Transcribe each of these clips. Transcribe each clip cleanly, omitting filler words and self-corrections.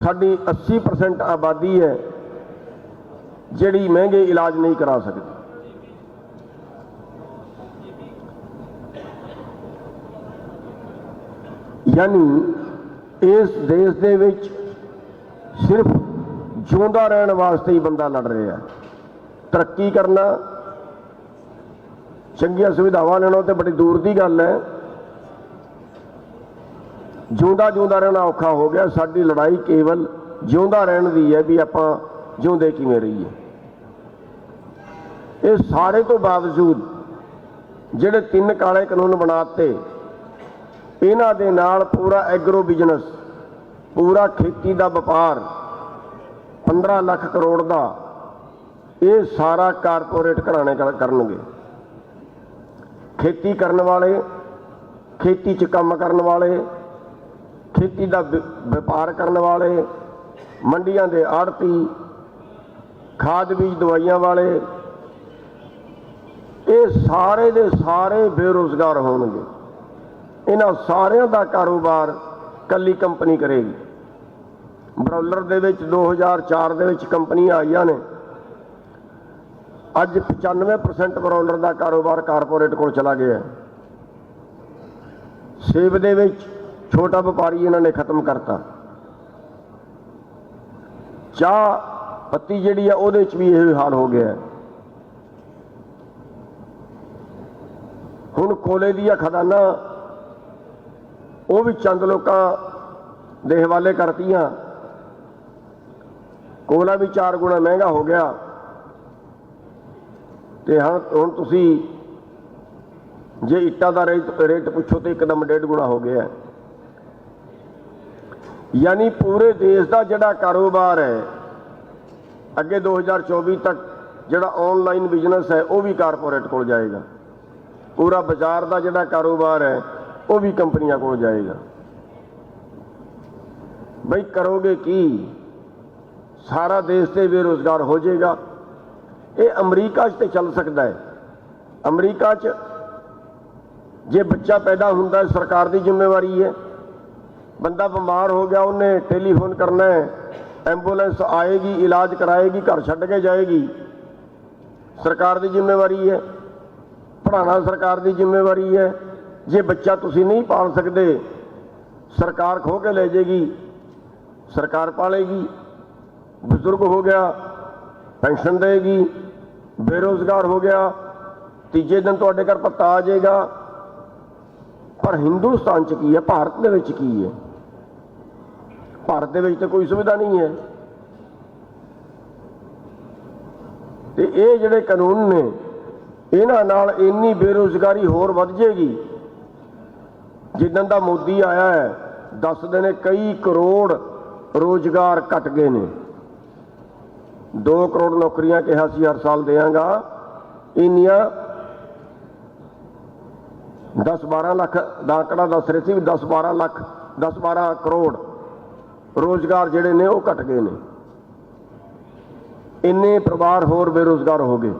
साडी 80% आबादी है जिहड़ी महंगे इलाज नहीं करा सकती। यानी इस देश दे विच सिर्फ जिउंदा रहने वास्ते ही बंदा लड़ रहा है। तरक्की करना, चंगियां सुविधावां लेना तो बड़ी दूर की गल है। जिउंदा रहना औखा हो गया। साडी लड़ाई केवल जिउंदा रहने की है भी आपां जिउंदे किवें रहीए। इस सारे तो बावजूद जिहड़े 3 काले कानून बनाते, इन्हां दे नाल पूरा एग्रो बिजनेस, पूरा खेती का व्यापार 15 लाख करोड़ का ये सारा कारपोरेट घराने करनगे। खेती करने वाले, खेती च काम करने वाले, खेती का व्यापार करने वाले, मंडियां दे आड़ती, खाद बीज दवाइयां वाले, ये सारे दे सारे बेरोजगार होणगे। इन्हां सारिਆਂ ਦਾ कारोबार कली कंपनी करेगी। ब्रॉयलर दे विच 2004 दे विच कंपनियां आईयां ने। अज 95% ब्रॉयलर का कारोबार कारपोरेट को चला गया है। सेब दे विच छोटा व्यापारी इन्होंने खत्म करता। चाह पत्ती जिहड़ी है उहदे विच भी यही हाल हो गया है। हुण कोले दी खदाना वो भी चंद लोकां दे हवाले करतीआं। कोला भी 4 गुणा महंगा हो गया ते हुण तुसीं जे इट्टां दा रेट पुछो तो एकदम 1.5 गुणा हो गया। यानी पूरे देश का जिहड़ा कारोबार है अगे 2024 तक जिहड़ा ऑनलाइन बिजनेस है वो भी कारपोरेट को जाएगा। पूरा बाजार का जिहड़ा कारोबार है वो भी कंपनियां को जाएगा। भाई करोगे की? सारा देश से बेरोजगार हो जाएगा। ये अमरीका च चल सकता है। अमरीका च जे बच्चा पैदा होता है सरकार की जिम्मेवारी है। बंदा बीमार हो गया उन्हें टेलीफोन करना है, एंबूलेंस आएगी, इलाज कराएगी, घर छड्ड के जाएगी, सरकार की जिम्मेवारी है। पढ़ाना सरकार की जिम्मेवारी है। जे बच्चा तुसी नहीं पाल सकते सरकार खो के ले जाएगी, सरकार पालेगी। बुजुर्ग हो गया पेंशन देगी, बेरोजगार हो गया तीजे दिन तुहाडे घर भत्ता आ जाएगा। पर हिंदुस्तान च की है, भारत दे विच की है? भारत दे विच तो कोई सुविधा नहीं है। ते ये जिहड़े कानून ने इन्हां नाल इन्नी बेरोजगारी होर वध जाएगी। जिदन दा मोदी आया है 10 दिन कई करोड़ रोजगार घट गए ने। 2 करोड़ नौकरियां कहा सी हर साल देंगा, इन्नियां 10-12 लाख का आंकड़ा दस रहे थे भी 10-12 करोड़ रोजगार जिहड़े ने वो घट गए ने। इन्ने परिवार होर बेरोजगार हो गए।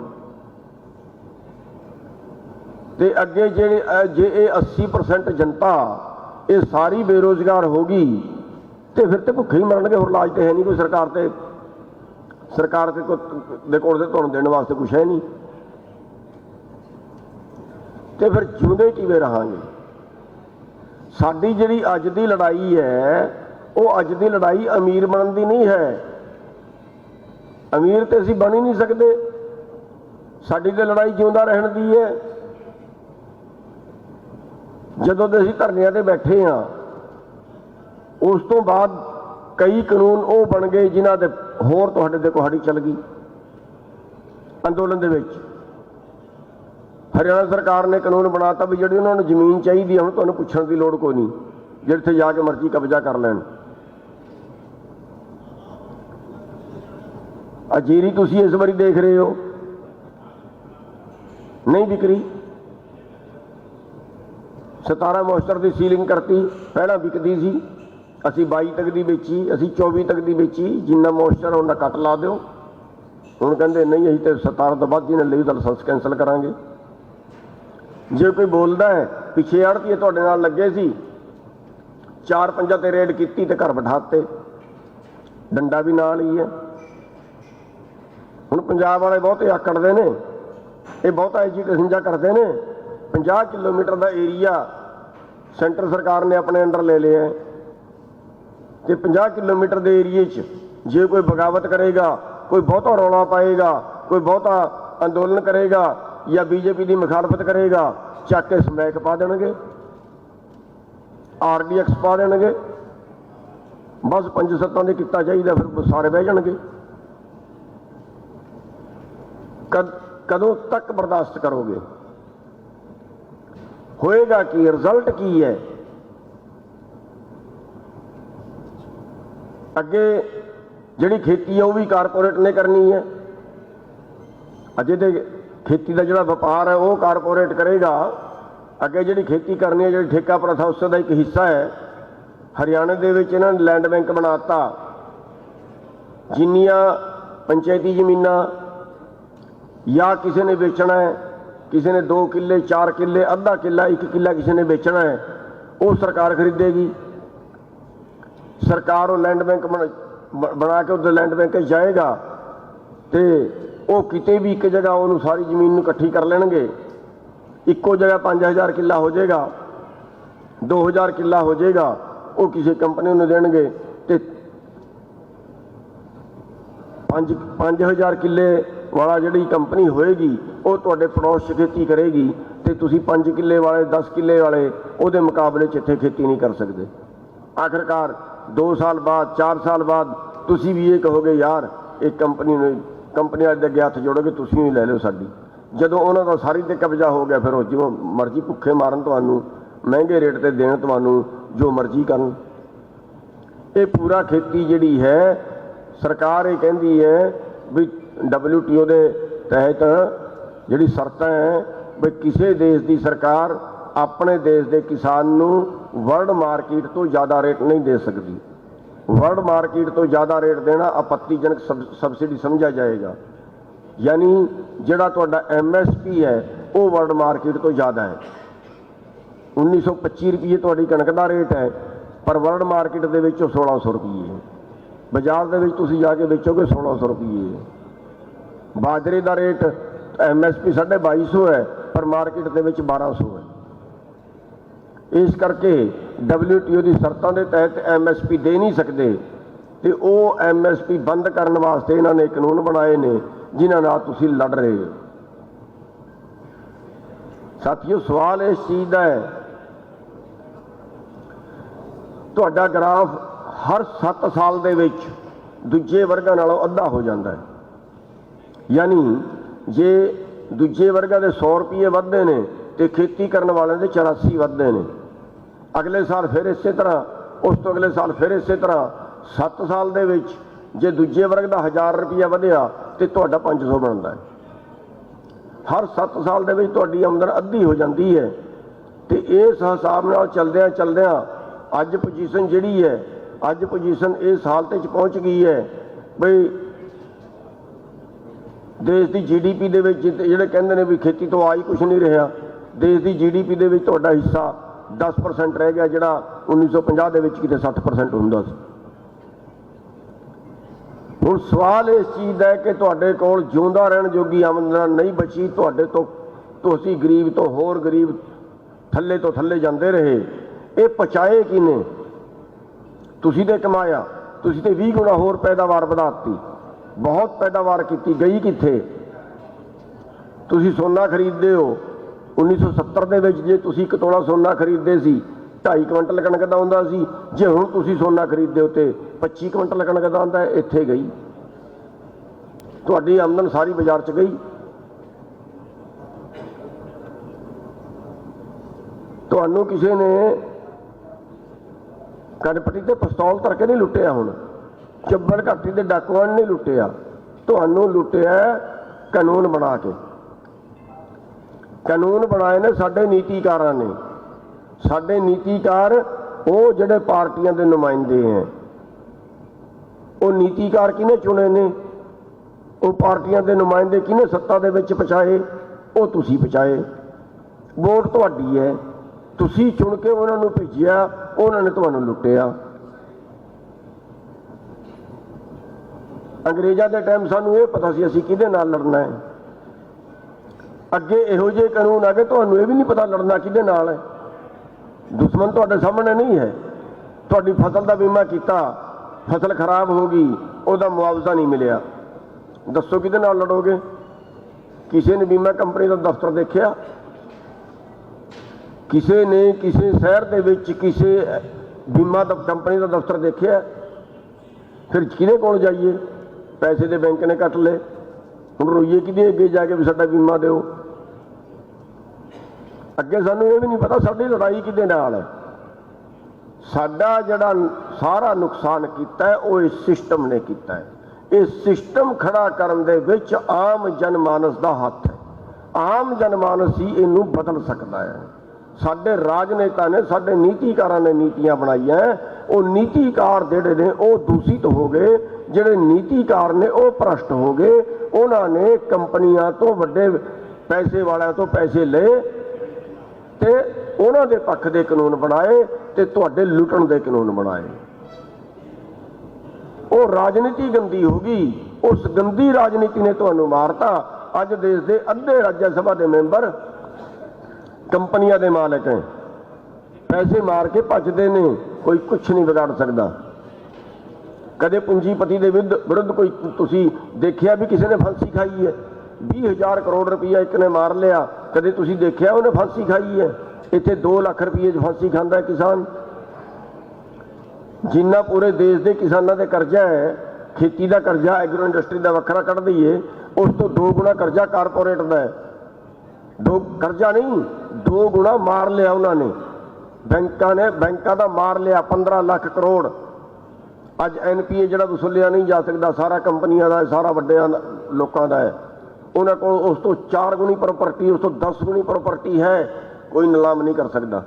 ते अगे जे 80% जनता ये सारी बेरोजगार होगी तो फिर तो भुखे ही मरनगे। होर इलाज तो है नहीं कोई। सरकार के कोल तुहानूं देने वास्ते कुछ है नहीं। तो फिर जिउंदे किवें रहांगे? साडी जिहड़ी अज दी लड़ाई है वो अज दी लड़ाई अमीर बनन दी नहीं है। अमीर तो असीं बन ही नहीं सकते। साडी तो लड़ाई जिउंदा रहण दी है। जदों दे असीं धरनिਆਂ ते बैठे हाँ उस तो बाद कई कानून वो बन गए जिन्हां दे होर तुहाडे ते कुहाड़ी चल गई। अंदोलन दे विच हरियाणा सरकार ने कानून बनाता भी जिहड़ी उन्होंने जमीन चाहिए हुण तुहानूं पुछण की लोड़ कोई नहीं, जिथे जाके मर्जी कब्जा कर लैण। अजीरी तुसीं इस बारी देख रहे हो नहीं बिक रही। 17 मॉइस्चर की सीलिंग करती, पहला बिकती सी, असी 22 तक की बेची, असी 24 तक की बेची। जिन्ना मॉइस्चर उन्ना कट ला दो। हुण कहंदे नहीं असीं तो 17 तो बाद जिन्हें ली तो लाइसेंस कैंसल करांगे। जे कोई बोलता है पिछे आड़तीए तुहाडे नाल लगे सी 4-5 ते रेड की तो घर बिठाते ਡੰਡਾ ਵੀ ਨਾਲ ਹੀ ਹੈ। ਹੁਣ ਪੰਜਾਬ ਵਾਲੇ ਬਹੁਤੇ ਆਕੜਦੇ ਨੇ, ਇਹ ਬਹੁਤਾ ਐਜੀਟੇਸ਼ਨ ਜਿਹਾ ਕਰਦੇ ਨੇ। 50 ਕਿਲੋਮੀਟਰ ਦਾ ਏਰੀਆ ਸੈਂਟਰ ਸਰਕਾਰ ਨੇ ਆਪਣੇ ਅੰਡਰ ਲੈ ਲਿਆ ਤੇ 50 ਕਿਲੋਮੀਟਰ ਦੇ ਏਰੀਏ 'ਚ ਜੇ ਕੋਈ ਬਗਾਵਤ ਕਰੇਗਾ, ਕੋਈ ਬਹੁਤਾ ਰੌਲਾ ਪਾਏਗਾ, ਕੋਈ ਬਹੁਤਾ ਅੰਦੋਲਨ ਕਰੇਗਾ ਜਾਂ ਬੀਜੇਪੀ ਦੀ ਮੁਖਾਲਫਤ ਕਰੇਗਾ, ਚੱਕ ਕੇ ਸਮੈਕ ਪਾ ਦੇਣਗੇ, RDX ਪਾ ਦੇਣਗੇ। ਬਸ 5-7 ਦੇ ਕੀਤਾ ਚਾਹੀਦਾ, ਫਿਰ ਸਾਰੇ ਬਹਿ ਜਾਣਗੇ। ਕਦੋਂ ਤੱਕ ਬਰਦਾਸ਼ਤ ਕਰੋਗੇ? ਹੋਏਗਾ ਕੀ? ਰਿਜ਼ਲਟ ਕੀ ਹੈ? ਅੱਗੇ ਜਿਹੜੀ ਖੇਤੀ ਹੈ ਉਹ ਵੀ ਕਾਰਪੋਰੇਟ ਨੇ ਕਰਨੀ ਹੈ। ਅਜੇ ਤੇ ਖੇਤੀ ਦਾ ਜਿਹੜਾ ਵਪਾਰ ਹੈ ਉਹ ਕਾਰਪੋਰੇਟ ਕਰੇਗਾ। ਅੱਗੇ ਜਿਹੜੀ ਖੇਤੀ ਕਰਨੀ ਹੈ, ਜਿਹੜੀ ਠੇਕਾ ਪ੍ਰਥਾ, ਉਸ ਦਾ ਇੱਕ ਹਿੱਸਾ ਹੈ। ਹਰਿਆਣੇ ਦੇ ਵਿੱਚ ਇਹਨਾਂ ਨੇ ਲੈਂਡ ਬੈਂਕ ਬਣਾਤਾ। ਜਿੰਨੀਆਂ ਪੰਚਾਇਤੀ ਜ਼ਮੀਨਾਂ ਜਾਂ ਕਿਸੇ ਨੇ ਵੇਚਣਾ ਹੈ, ਕਿਸੇ ਨੇ 2 ਕਿੱਲੇ 4 ਕਿੱਲੇ ਅੱਧਾ ਕਿੱਲਾ 1 ਕਿੱਲਾ ਕਿਸੇ ਨੇ ਵੇਚਣਾ ਹੈ, ਉਹ ਸਰਕਾਰ ਖਰੀਦੇਗੀ। ਸਰਕਾਰ ਉਹ ਲੈਂਡ ਬੈਂਕ ਬਣਾ ਕੇ ਉਹਦੇ ਲੈਂਡ ਬੈਂਕ 'ਚ ਜਾਏਗਾ ਤੇ ਉਹ ਕਿਤੇ ਵੀ ਇੱਕ ਜਗ੍ਹਾ ਉਹਨੂੰ ਸਾਰੀ ਜ਼ਮੀਨ ਨੂੰ ਇਕੱਠੀ ਕਰ ਲੈਣਗੇ। ਇੱਕੋ ਜਗ੍ਹਾ 5000 ਕਿੱਲਾ ਹੋ ਜਾਏਗਾ, 2000 ਕਿੱਲਾ ਹੋ ਜਾਏਗਾ, ਉਹ ਕਿਸੇ ਕੰਪਨੀ ਨੂੰ ਦੇਣਗੇ ਤੇ 5000 ਕਿੱਲੇ ਵਾਲਾ ਜਿਹੜੀ ਕੰਪਨੀ ਹੋਏਗੀ ਉਹ ਤੁਹਾਡੇ ਪੜੋਸ 'ਚ ਖੇਤੀ ਕਰੇਗੀ ਤੇ ਤੁਸੀਂ 5 ਕਿੱਲੇ ਵਾਲੇ 10 ਕਿੱਲੇ ਵਾਲੇ ਉਹਦੇ ਮੁਕਾਬਲੇ 'ਚ ਇੱਥੇ ਖੇਤੀ ਨਹੀਂ ਕਰ ਸਕਦੇ। ਆਖਿਰਕਾਰ 2 ਸਾਲ ਬਾਅਦ 4 ਸਾਲ ਬਾਅਦ ਤੁਸੀਂ ਵੀ ਇਹ ਕਹੋਗੇ ਯਾਰ ਇਹ ਕੰਪਨੀ ਦੇ ਅੱਗੇ ਹੱਥ ਜੋੜੋਗੇ, ਤੁਸੀਂ ਵੀ ਲੈ ਲਿਓ ਸਾਡੀ। ਜਦੋਂ ਉਹਨਾਂ ਦਾ ਸਾਰੀ ਤੇ ਕਬਜ਼ਾ ਹੋ ਗਿਆ ਫਿਰ ਉਹ ਜਿਵੇਂ ਮਰਜ਼ੀ ਭੁੱਖੇ ਮਾਰਨ ਤੁਹਾਨੂੰ, ਮਹਿੰਗੇ ਰੇਟ ਤੇ ਦੇਣ ਤੁਹਾਨੂੰ, ਜੋ ਮਰਜ਼ੀ ਕਰਨ। ਇਹ ਪੂਰਾ ਖੇਤੀ ਜਿਹੜੀ ਹੈ ਸਰਕਾਰ ਇਹ ਕਹਿੰਦੀ ਹੈ ਵੀ WTO ਦੇ ਤਹਿਤ ਜਿਹੜੀ ਸ਼ਰਤਾਂ ਹੈ ਵੀ ਕਿਸੇ ਦੇਸ਼ ਦੀ ਸਰਕਾਰ ਆਪਣੇ ਦੇਸ਼ ਦੇ ਕਿਸਾਨ ਨੂੰ ਵਰਲਡ ਮਾਰਕੀਟ ਤੋਂ ਜ਼ਿਆਦਾ ਰੇਟ ਨਹੀਂ ਦੇ ਸਕਦੀ। ਵਰਲਡ ਮਾਰਕੀਟ ਤੋਂ ਜ਼ਿਆਦਾ ਰੇਟ ਦੇਣਾ ਆਪੱਤੀਜਨਕ ਸਬਸਿਡੀ ਸਮਝਿਆ ਜਾਏਗਾ। ਯਾਨੀ ਜਿਹੜਾ ਤੁਹਾਡਾ MSP ਹੈ ਉਹ ਵਰਲਡ ਮਾਰਕੀਟ ਤੋਂ ਜ਼ਿਆਦਾ ਹੈ। 1925 ਰੁਪਏ ਤੁਹਾਡੀ ਕਣਕ ਦਾ ਰੇਟ ਹੈ, ਪਰ ਵਰਲਡ ਮਾਰਕੀਟ ਦੇ ਵਿੱਚ 1600 ਰੁਪਏ ਹੈ। ਬਾਜ਼ਾਰ ਦੇ ਵਿੱਚ ਤੁਸੀਂ ਜਾ ਕੇ ਵੇਚੋਗੇ 1600 ਰੁਪਏ ਹੈ। ਬਾਜਰੇ ਦਾ ਰੇਟ MSP 2250 ਹੈ, ਪਰ ਮਾਰਕੀਟ ਦੇ ਵਿੱਚ 1200 ਹੈ। ਇਸ ਕਰਕੇ WTO ਦੀ ਸ਼ਰਤਾਂ ਦੇ ਤਹਿਤ MSP ਦੇ ਨਹੀਂ ਸਕਦੇ ਤੇ ਉਹ MSP ਬੰਦ ਕਰਨ ਵਾਸਤੇ ਇਹਨਾਂ ਨੇ ਕਾਨੂੰਨ ਬਣਾਏ ਨੇ ਜਿਨ੍ਹਾਂ ਨਾਲ ਤੁਸੀਂ ਲੜ ਰਹੇ ਹੋ। ਸਾਥੀਓ, ਸਵਾਲ ਇਸ ਚੀਜ਼ ਦਾ ਹੈ, ਤੁਹਾਡਾ ਗ੍ਰਾਫ ਹਰ 7 ਸਾਲ ਦੇ ਵਿੱਚ ਦੂਜੇ ਵਰਗਾਂ ਨਾਲੋਂ ਅੱਧਾ ਹੋ ਜਾਂਦਾ ਹੈ। ਯਾਨੀ ਜੇ ਦੂਜੇ ਵਰਗਾਂ ਦੇ 100 ਰੁਪਏ ਵੱਧਦੇ ਨੇ ਤੇ ਖੇਤੀ ਕਰਨ ਵਾਲਿਆਂ ਦੇ 84 ਵੱਧਦੇ ਨੇ। ਅਗਲੇ ਸਾਲ ਫਿਰ ਇਸੇ ਤਰ੍ਹਾਂ, ਉਸ ਤੋਂ ਅਗਲੇ ਸਾਲ ਫਿਰ ਇਸੇ ਤਰ੍ਹਾਂ। 7 ਸਾਲ ਦੇ ਵਿੱਚ ਜੇ ਦੂਜੇ ਵਰਗ ਦਾ 1000 ਰੁਪਇਆ ਵਧਿਆ ਤੇ ਤੁਹਾਡਾ 500 ਬਣਦਾ ਹੈ। ਹਰ 7 ਸਾਲ ਦੇ ਵਿੱਚ ਤੁਹਾਡੀ ਆਮਦਨ ਅੱਧੀ ਹੋ ਜਾਂਦੀ ਹੈ। ਤੇ ਇਸ ਹਿਸਾਬ ਨਾਲ ਚਲਦਿਆਂ ਅੱਜ ਪੋਜੀਸ਼ਨ ਜਿਹੜੀ ਹੈ, ਅੱਜ ਪੋਜੀਸ਼ਨ ਇਸ ਹਾਲਤ 'ਚ ਪਹੁੰਚ ਗਈ ਹੈ ਬਈ ਦੇਸ਼ ਦੀ GDP ਦੇ ਵਿੱਚ ਜਿਹੜੇ ਕਹਿੰਦੇ ਨੇ ਵੀ ਖੇਤੀ ਤੋਂ ਆ ਹੀ ਕੁਛ ਨਹੀਂ ਰਿਹਾ, ਦੇਸ਼ ਦੀ GDP ਦੇ ਵਿੱਚ ਤੁਹਾਡਾ ਹਿੱਸਾ 10% ਰਹਿ ਗਿਆ, ਜਿਹੜਾ 1950 ਦੇ ਵਿੱਚ ਕਿਤੇ 60% ਹੁੰਦਾ ਸੀ। ਹੁਣ ਸਵਾਲ ਇਸ ਚੀਜ਼ ਦਾ ਹੈ ਕਿ ਤੁਹਾਡੇ ਕੋਲ ਜਿਉਂਦਾ ਰਹਿਣ ਜੋਗੀ ਆਮਦਨ ਨਹੀਂ ਬਚੀ, ਤੁਹਾਡੇ ਤੋਂ ਤੁਸੀਂ ਗਰੀਬ ਤੋਂ ਹੋਰ ਗਰੀਬ ਥੱਲੇ ਤੋਂ ਥੱਲੇ ਜਾਂਦੇ ਰਹੇ। ਇਹ ਪਚਾਏ ਕਿਨੇ? ਤੁਸੀਂ ਤੇ ਕਮਾਇਆ, ਤੁਸੀਂ ਤੇ 20 ਗੁਣਾ ਹੋਰ ਪੈਦਾਵਾਰ ਵਧਾਤੀ, ਬਹੁਤ ਪੈਦਾਵਾਰ ਕੀਤੀ, ਗਈ ਕਿੱਥੇ? ਤੁਸੀਂ ਸੋਨਾ ਖਰੀਦਦੇ ਹੋ। 1970 ਦੇ ਵਿੱਚ ਜੇ ਤੁਸੀਂ 1 ਤੋਲਾ ਸੋਨਾ ਖਰੀਦਦੇ ਸੀ 2.5 ਕੁਇੰਟਲ ਕਣਕ ਦਾ ਹੁੰਦਾ ਸੀ। ਜੇ ਹੁਣ ਤੁਸੀਂ ਸੋਨਾ ਖਰੀਦਦੇ ਹੋ ਤੇ 25 ਕੁਇੰਟਲ ਕਣਕ ਦਾ ਹੁੰਦਾ। ਇੱਥੇ ਗਈ ਤੁਹਾਡੀ ਆਮਦਨ, ਸਾਰੀ ਬਾਜ਼ਾਰ 'ਚ ਗਈ। ਤੁਹਾਨੂੰ ਕਿਸੇ ਨੇ ਕਣਪਟੀ ਤੇ ਪਿਸਤੌਲ ਧਰ ਕੇ ਨਹੀਂ ਲੁੱਟਿਆ। ਹੁਣ ਚੱਬਲ ਘਾਟੀ ਦੇ ਡਾਕੂਆਂ ਨੇ ਨਹੀਂ ਲੁੱਟਿਆ, ਤੁਹਾਨੂੰ ਲੁੱਟਿਆ ਕਾਨੂੰਨ ਬਣਾ ਕੇ। ਕਾਨੂੰਨ ਬਣਾਏ ਨੇ ਸਾਡੇ ਨੀਤੀਕਾਰਾਂ ਨੇ। ਸਾਡੇ ਨੀਤੀਕਾਰ ਉਹ ਜਿਹੜੇ ਪਾਰਟੀਆਂ ਦੇ ਨੁਮਾਇੰਦੇ ਹੈ, ਉਹ ਨੀਤੀਕਾਰ ਕਿਹਨੇ ਚੁਣੇ ਨੇ? ਉਹ ਪਾਰਟੀਆਂ ਦੇ ਨੁਮਾਇੰਦੇ ਕਿਹਨੇ ਸੱਤਾ ਦੇ ਵਿੱਚ ਪਹੁੰਚਾਏ? ਉਹ ਤੁਸੀਂ ਪਹੁੰਚਾਏ। ਵੋਟ ਤੁਹਾਡੀ ਹੈ, ਤੁਸੀਂ ਚੁਣ ਕੇ ਉਹਨਾਂ ਨੂੰ ਭੇਜਿਆ, ਉਹਨਾਂ ਨੇ ਤੁਹਾਨੂੰ ਲੁੱਟਿਆ। अंग्रेज़ों के टाइम सानू ये पता सी असीं किहदे नाल लड़ना है। अगे इहो जिहे कानून आ गए, तुहानू ये भी नहीं पता लड़ना किहदे नाल है। दुश्मन तुहाडे सामने नहीं है। तुहाडी फसल का बीमा किया, फसल खराब हो गई, उसका मुआवजा नहीं मिलिया, दसो किहदे नाल लड़ोगे? किसी ने बीमा कंपनी का दफ्तर देखिया? किसी ने किसी शहर दे विच किसी बीमा कंपनी का दफ्तर देखिया? फिर किहदे कोल जाइए? पैसे दे बैंक ने कट ले, हुण रोईए किहदे अगे जाके भी साडा बीमा दिओ? अगे सानू ये भी नहीं पता साडी लड़ाई किहदे नाल है। साडा जिहड़ा सारा नुकसान कीता है वो इस सिस्टम ने कीता है। इस सिस्टम खड़ा करन दे विच आम जनमानस दा हत्थ है। आम जनमानस ही इनू बदल सकता है। साडे राजनेता ने, साडे नीतिकारां ने नीतियां बनाईयां है, वो नीतिकार जिहड़े ने वो दूषित हो गए, जिहड़े नीतिकार ने वो भ्रष्ट हो गए। उन्होंने कंपनियां तो वड्डे पैसे वालियां तो पैसे ले ते उन्हां दे पक्ष दे कानून बनाए ते तुहाडे लुटण दे कानून बनाए। वो राजनीति गंदी हो गई। उस गंदी राजनीति ने तुहानू मारता। अज देश के अद्धे राज्य सभा के मैंबर कंपनियां दे मालिक हैं, पैसे मार के भजदे ने, कोई कुछ नहीं बिगाड़ सकता। कदे पूंजीपति के विरुद्ध कोई तुसी देखिया भी किसी ने फांसी खाई है? 20,000 करोड़ रुपया एक ने मार लिया, कदे तुसी देखिया उन्हें फांसी खाई है? इत्थे 2 लाख रुपये फांसी खांदा है किसान। जिन्ना पूरे देश के किसानों के कर्जा है, खेती का कर्जा एग्रो इंडस्ट्री का वखरा कढ़ दईए, उस तो 2 गुणा कर्जा कारपोरेट का है। 2 कर्जा नहीं, 2 गुणा मार लिया उन्होंने। बैंकों का मार लिया 15 लाख करोड़। अज NPA जो वसूलिया नहीं जा सकता, सारा कंपनियों का, सारा वड्डिया लोगों का है। उन्होंने को उस तो 4 गुणी प्रॉपर्टी, उस तो 10 गुणी प्रॉपर्टी है, कोई नीलाम नहीं कर सकता।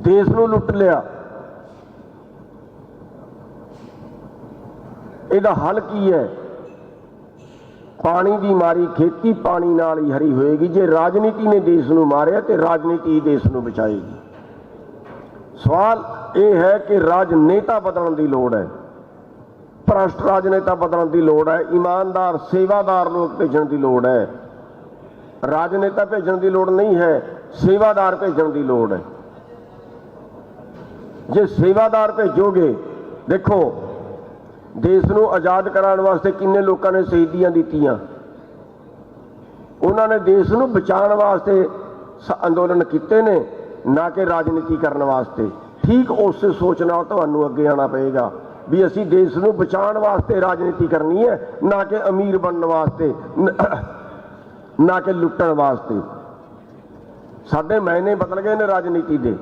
देश को लुट लिया। इसका हल की है? पानी की मारी खेती पानी नाल ही हरी होएगी। जे राजनीति ने देश को मारिया तो राजनीति ही देश को बचाएगी। सवाल यह है कि राजनेता बदलने की लोड़ है। भ्रष्ट राजनेता बदलने की लोड़ है। ईमानदार सेवादार लोग भेजने की लोड़ है। राजनेता भेजने की लोड़ नहीं है, सेवादार भेजने की लोड़ है। जे सेवादार भेजोगे, देखो देश को आज़ाद कराने वास्ते किन्ने लोगों ने शहीदियां दित्तियां। उन्होंने देश को बचाने वास्ते अंदोलन किए ने, ना कि राजनीति करने वास्ते। ठीक उस सोच नाल तुहानू अगे आना पएगा भी असी देश को बचाने वास्ते राजनीति करनी है, ना कि अमीर बनने वास्ते, ना कि लुटण वास्ते। साडे मायने बदल गए ने राजनीति के।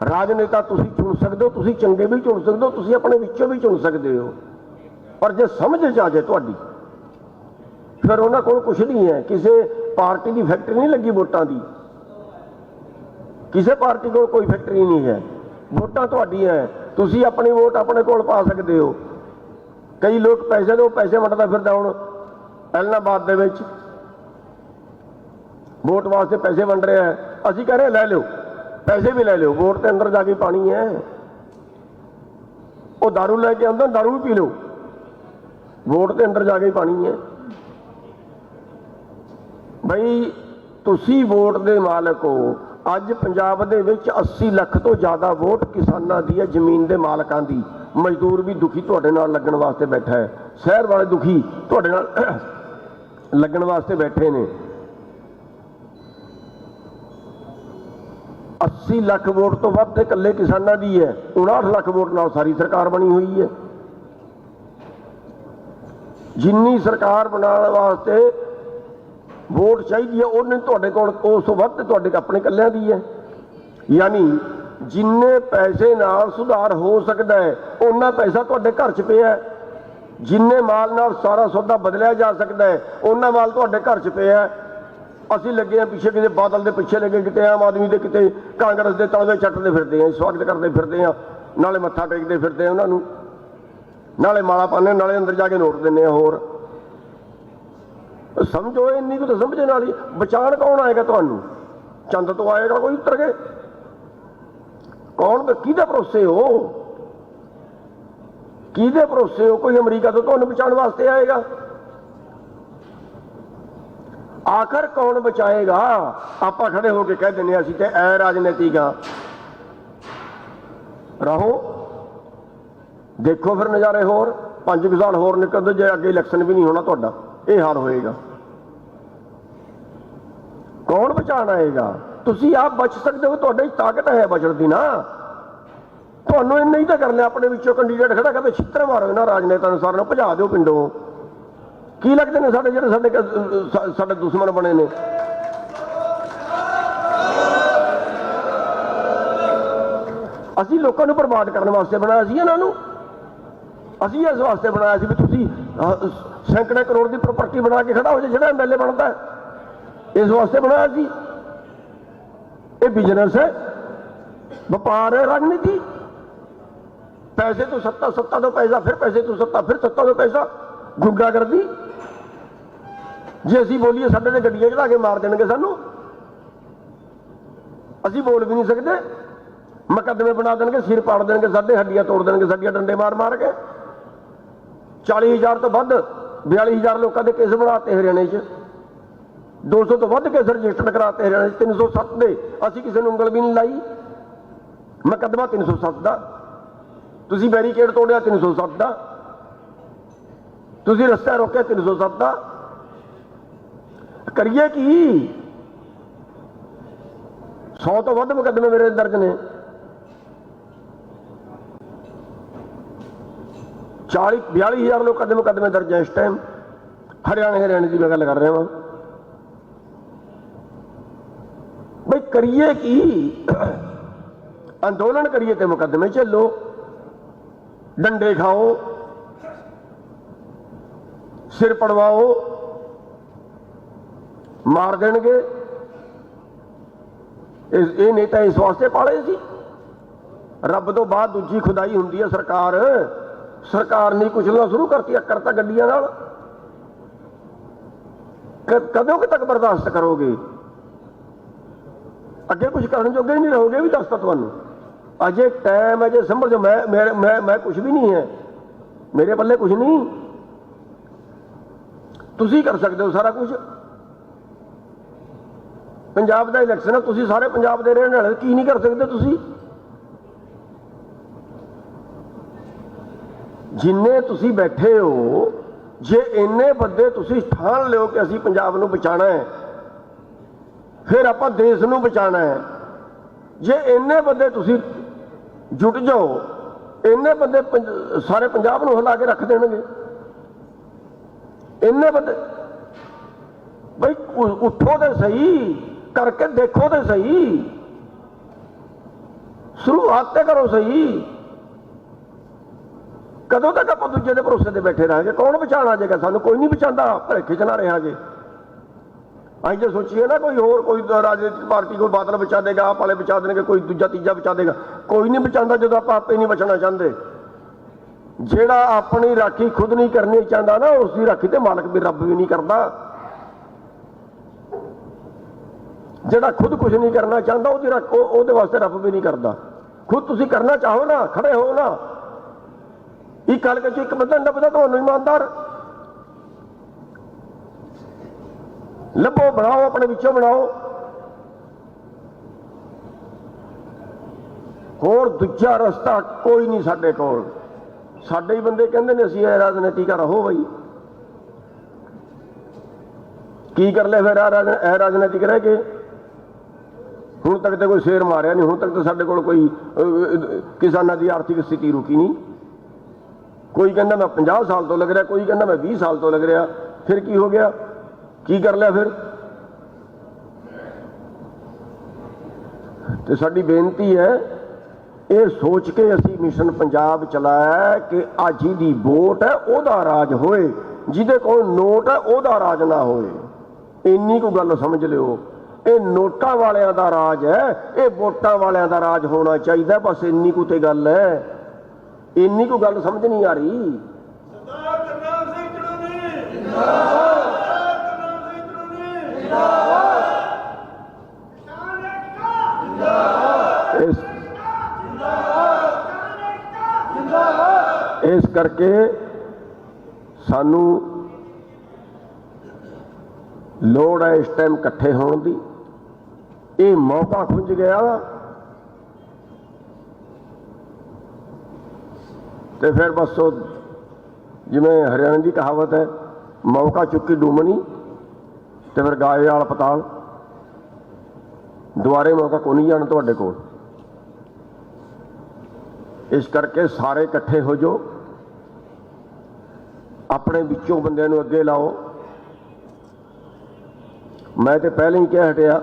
राजनेता तुसी चुन सकते हो, तुसी चंगे भी चुन सकते हो, तुसी अपने विचों भी चुन सकते हो, पर जे समझ आ जाए तुहाडी, फिर उन्हां कोल कुछ नहीं है। किसी पार्टी की फैक्ट्री नहीं लगी वोटां की, किसी पार्टी को कोई फैक्ट्री नहीं है। वोटां तुहाडियां है, तुसी अपनी वोट अपने कोल पा सकते हो। कई लोग पैसे दो पैसे वंडदा फिरदा, हुण ऐलनाबाद दे विच वोट वास्ते पैसे वंड रहा है। असीं कह रहे लै लो, पैसे भी लै लो, वोट तो अंदर जाके पानी है। वो दारू लैके आंदा, दारू भी पी लो, वोट तो अंदर जाके पानी है। बई तुसी वोट दे मालिक हो। अज पंजाब दे विच 80 लाख तो ज़्यादा वोट किसानां दी है, जमीन के मालिकां दी। मजदूर भी दुखी तुहाडे नाल लगन वास्ते बैठा है, शहर वाले दुखी तुहाडे नाल लगन वास्ते बैठे ने। 80 लाख वोट तो वध कल्ले किसानां दी है। 59 लाख वोट नाल सारी सरकार बनी हुई है। जिन्नी सरकार बनाने वास्ते वोट चाहिए उन्हें तुहाडे कोल उस तो वध तुहाडे अपने कल्लियां दी है। यानी जिन्ने पैसे नाल सुधार हो सकता है उन्ना पैसा तुहाडे घर च पिया है। जिन्ने माल नाल सारा सौदा बदलिया जा सकता है उन्ना माल तुहाडे घर च पिया है। असीं लगे हैं पीछे, किते बादल के पिछे लगे, किते आम आदमी के, किते कांग्रेस के तलवे चटते फिरते हैं, स्वागत करते फिरते हैं, नाले मत्था टेकते फिरते हैं उन्होंने, नाले माला पाने, नाले अंदर जाके नोट देने। होर समझो इन्नी को तो समझने वाली। बचान कौन आएगा तुहानू? चंद तो आएगा कोई उतर के? कौन किहदे भरोसे हो? किहदे भरोसे हो? कोई अमरीका तो तुहानूं बचाउण वास्ते आएगा? आखिर कौन बचाएगा? आप खड़े होकर कह दें असीं ते ऐ राजनीतिक हाँ। रहो, देखो फिर नज़ारे होर 5 साल होर निकल दो, जे अगे इलैक्शन भी नहीं होना तुहाडा, ये हाल होएगा। कौन बचाना आएगा? तुसी आप बच सकते हो, तुहाडे च ताकत है बचण दी ना। तुहानूं इन्ना ही तो करना, अपने विचों कैंडीडेट खड़ा करके छित्तर मारो इन्हां राजनेता नूं, सारिਆਂ ਨੂੰ भजा दिओ पिंडों। की लगते हैं साडे जिहड़े साडे दुश्मन बने ने? असीं लोकां नूं बर्बाद करने वास्ते बनाया सी इन्हां नूं। असीं इस वास्ते बनाया सी भी तुसीं सैकड़े करोड़ की प्रॉपर्टी बना के खड़ा हो जाए, जिहड़ा MLA बनता है, इस वास्ते बनाया सी। ये बिजनेस है, व्यापार है, राजनीति। पैसे तो सत्ता, सत्ता तो पैसा, फिर पैसे तो सत्ता, फिर सत्ता तो पैसा, गुंडागर्दी। जे असीं बोलीए साडे ते गड्डियां चढ़ा के मार देणगे सानूं, असीं बोल भी नहीं सकते। मुकदमे बना देणगे, सिर पाड़ देणगे साडे, हड्डियां तोड़ देणगे साडियां, डंडे मार मार के। 40,000 तो वध 42,000 लोगों के केस बनाते हरियाणे च, 200 तो वध केस रजिस्टर कराते हरियाणे 307 दे। असीं किसी नूं उंगल भी नहीं लाई। मुकदमा 307 का, तुसीं बैरीकेड तोड़िया 307 का, तुसीं रस्ता रोकिया 307 का। करिए की? 100 तो वध मुकदमे मेरे दर्ज ने। 42,000 लोगों के मुकदमे दर्ज है इस टाइम हरियाणे की मैं गल कर रहा हूं। भाई करिए की? अंदोलन करिए तो मुकदमे चलो, डंडे खाओ, सिर पड़वाओ, मार देणगे। ये नेता इस वास्ते पाले सी। रब तो बाद दूजी खुदाई हुंदी है सरकार। सरकार ने कुचलना शुरू करती करता गड्डियां नाल। कदों तक बर्दाश्त करोगे? अगे कुछ करने जोगे ही नहीं रहोगे। भी दसता तुहानूं अजे टाइम है, जे समझो मैं कुछ भी नहीं है, मेरे पल्ले कुछ नहीं। तुसीं कर सकते हो सारा कुछ। पंजाब का इलैक्शन है, तुसीं सारे पंजाब दे रहने वाले, की नहीं कर सकते तुसीं? जिन्ने तुसीं बैठे हो, जे इन्ने बंदे तुसीं ठान लिओ कि असीं पंजाब नूं बचाना है, फिर आपां देश नूं बचाना है। जे इन्ने बंदे तुसीं जुट जाओ, इन्ने बंदे सारे पंजाब नूं हिला के रख देणगे। इन्ने बंदे भाई उठो तो सही, करके देखो तो सही, शुरुआत तो करो सही। कदों तक आप दूजे के भरोसे से बैठे रहेंगे? कौन बचाना जेगा सानू? कोई नहीं बचाता, भलेखे च ना रहा जे। अं जो सोचिए ना कोई होर कोई राजनीतिक पार्टी को बादल बचा देगा, आप वाले बचा देंगे, कोई दूजा तीजा बचा देगा। कोई नहीं बचाता जो आप आपे नहीं बचना चाहते। जेड़ा अपनी राखी खुद नहीं करनी चाहता ना, उसकी राखी तो मालक भी रब भी नहीं करता। जेड़ा खुद कुछ नहीं करना चाहता उसके वास्ते रब भी नहीं करता। खुद तुसी करना चाहो ना, खड़े हो ना, एक गल के एक बंदा लभदा तुहानूं ईमानदार लभो, बनाओ, अपने विचों बनाओ। होर दूजा रस्ता कोई नहीं साडे कोल। साडे ही बंदे कहंदे ने असीं राजनीति का रहो। बई की कर ले फिर राजनीतिक रह के? हुण तक तो कोई शेर मारिया नहीं, हुण तक तो साडे कोल कोई किसानां दी आर्थिक स्थिति रुकी नहीं। कोई कहना मैं 50 साल तो लग रहा, कोई कहना मैं 20 साल तो लग रहा। फिर की हो गया? की कर लिया फिर? तो साडी बेनती है, ये सोच के असी मिशन पंजाब चलाया कि आज दी वोट है ओदा राज होए, जिहदे कोल नोट है ओदा राज ना होए। इन्नी को गल समझ लिओ। ये नोटां वालियां दा राज है, ये वोटां वालियां दा राज होना चाहिए। बस इन्नी को ते गल है। इन्नी को गल समझ नहीं आ रही। इस करके सानू लोड़ है इस टाइम इकट्ठे होने की। ये मौका खुंज गया तो फिर बस जिमें हरियाणा की कहावत है, मौका चुकी डूमनी तो फिर गाए वाल पताल, दोबारे मौका को नहीं जाना तुहाडे कोल। इस करके सारे इकट्ठे हो जाओ, अपने विचों बंदे नूं अगे लाओ। मैं तो पहले ही कह हटिया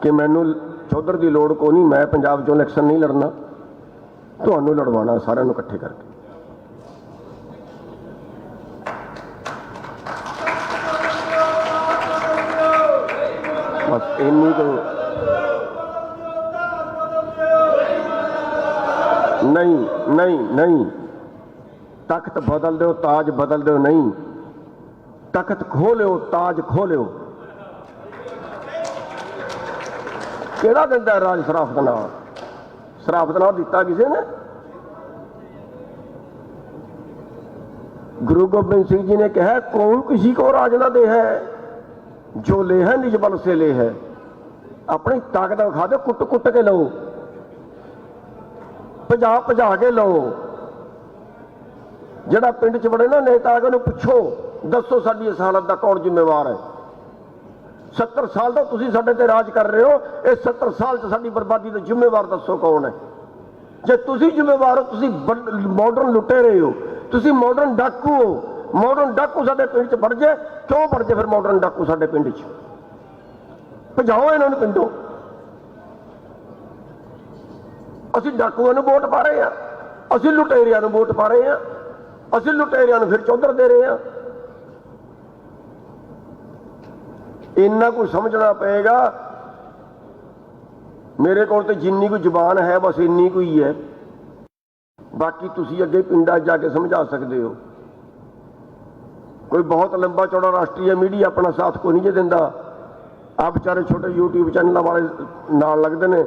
कि मैनू चौधर की लोड़ को नहीं, मैं पंजाब चों इलैक्शन नहीं लड़ना, तुहानूं लड़वाना सारिਆਂ ਨੂੰ इकट्ठे करके। बस इन्नी तो नहीं नहीं नहीं, तख्त बदल दो ताज बदल दो नहीं, तख्त खो लो ताज खो लो। केड़ा दिंदा राज शराफत नाल? शराफत नाल दिता किसी ने? गुरु गोबिंद सिंह जी ने कहा, कौन किसी को राज ना दे है, जो ले है निज बल से ले है। अपनी ताकत विखा दो, कुट कुट के लो, भजा भजा के लो। जिहड़ा पिंड च बड़े ना नेता आगे पुछो, दसो साडी इस हालत का कौन जिम्मेवार है? 70 साल तो तुसीं साडे ते राज कर रहे हो, इस 70 साल च साडी बर्बादी का जिम्मेवार दसो कौन है? जे तुसीं जिम्मेवार हो, तुसीं मॉडर्न लुटे रहे हो, तुसीं मॉडर्न डाकू हो। मॉडर्न डाकू साडे पिंड च बढ़ जाए, क्यों बढ़ जाए फिर मॉडर्न डाकू साडे पिंड च? भजाओ इन्हां नूं पिंडों। असीं डाकुआं नूं वोट पा रहे हैं, असीं लुटेरियां नूं वोट पा रहे हैं, असीं लुटेरियां नूं फिर चौधर दे रहे हैं। इन्ना कुछ समझना पएगा। मेरे को तो जिन्नी कोई जुबान है बस इन्नी कोई है, बाकी तुसीं अगे पिंडां जाके समझा सकते हो। कोई बहुत लंबा चौड़ा राष्ट्रीय मीडिया अपना साथ को नहीं जे दिंदा। आप बेचारे छोटे यूट्यूब चैनलों वाले नाल लगते हैं,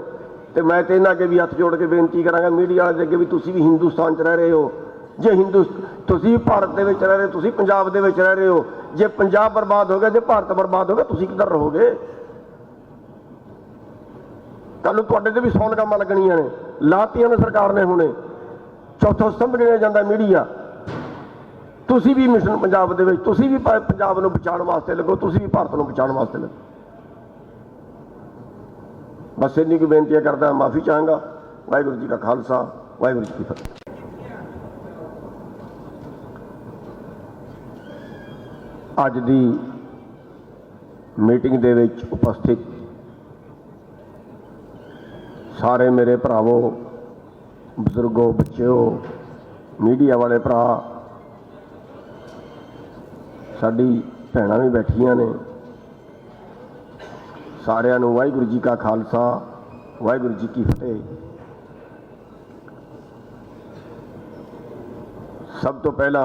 तो मैं तो इन्हां अगे भी हथ जोड़ के बेनती करांगा मीडिया वाले अगे भी, तुसीं भी हिंदुस्तान च रह रहे हो। जे हिंदू तुसीं भारत दे विच रह रहे हो, तुसीं पंजाब दे विच रह रहे हो। जे पंजाब बर्बाद हो गया, जे भारत बर्बाद हो गया, तुसीं किधर रहोगे? कल नूं तुहाडे ते भी 100 कामां लगणीਆਂ ने, लातियां ने सरकार ने हुणे। चौथा स्तंभ गिणिया जांदा मीडिया। तुसीं भी मिशन पंजाब दे विच, तुसीं भी पंजाब नूं बचाउण वास्ते लगो, तुसीं भी भारत नूं बचाउण वास्ते लगो। बस इन्नी की बेनती करदा, माफ़ी चाहांगा। वाहिगुरू जी का खालसा, वाहिगुरू जी की फतेह। अज दी मीटिंग दे विच उपस्थित सारे मेरे भरावों, बजुर्गों, बच्चों, मीडिया वाले भरा, साडी भैणां भी बैठियां ने, सारिਆਂ ਨੂੰ वाहिगुरू जी का खालसा, वाहिगुरू जी की फतेह। सब तो पहला